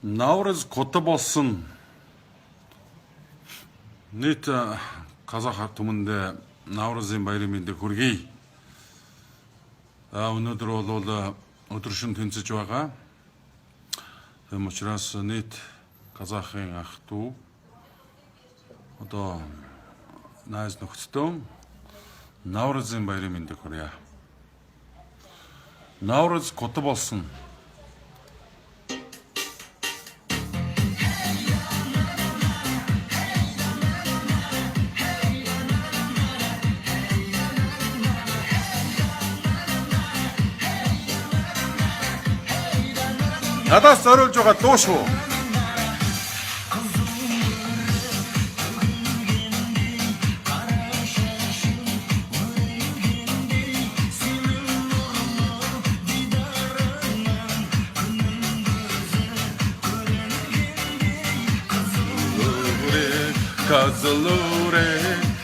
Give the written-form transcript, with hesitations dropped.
Наурыз құтты болсын. Нет қазақ түмінде Наурыздың байрамында көргей. Өнөдөр ол өтірішін төнсі жуаға. Мұшырас нет қазақын ақту. Ода найыз нүктістім. Наурыздың байрамында көргей. Наурыз құтты болсын. 나다 썰을 줘가 또쇼 가슬로레